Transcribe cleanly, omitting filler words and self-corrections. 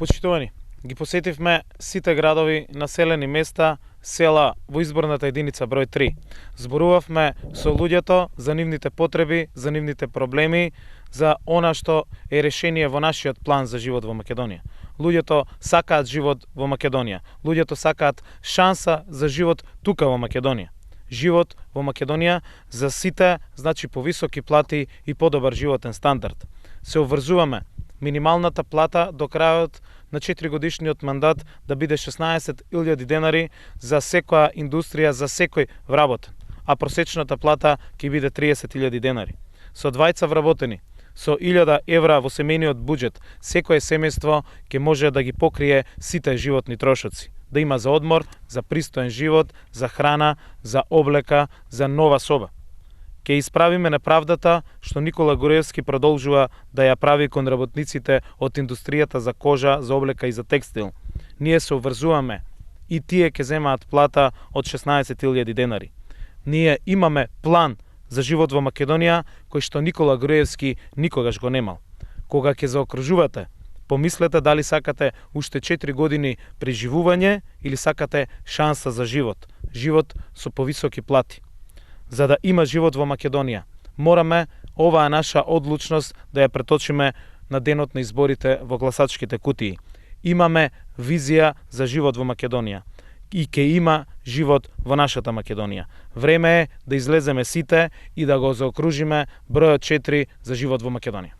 Почитувани, ги посетивме сите градови, населени места, села во изборната единица број 3. Зборувавме со луѓето за нивните потреби, за нивните проблеми, за она што е решение во нашиот план за живот во Македонија. Луѓето сакаат живот во Македонија. Луѓето сакаат шанса за живот тука во Македонија. Живот во Македонија за сите значи повисоки плати и подобар животен стандард. Се обврзуваме минималната плата до крајот на 4-годишниот мандат да биде 16.000 денари за секоја индустрија, за секој вработен, а просечната плата ќе биде 30.000 денари. Со двајца вработени, со 1.000 евра во семејниот буџет, секое семејство ќе може да ги покрие сите животни трошоци. Да има за одмор, за пристоен живот, за храна, за облека, за нова соба. Ке исправиме неправдата што Никола Груевски продолжува да ја прави кон работниците од индустријата за кожа, за облека и за текстил. Ние се обврзуваме и тие ќе земаат плата од 16.000 денари. Ние имаме план за живот во Македонија кој што Никола Груевски никогаш го немал. Кога ќе заокружувате, помислете дали сакате уште 4 години преживување или сакате шанса за живот. Живот со повисоки плати. За да има живот во Македонија, мораме оваа наша одлучност да ја преточиме на денот на изборите во гласачките кутии. Имаме визија за живот во Македонија и ќе има живот во нашата Македонија. Време е да излеземе сите и да го заокружиме бројот 4 за живот во Македонија.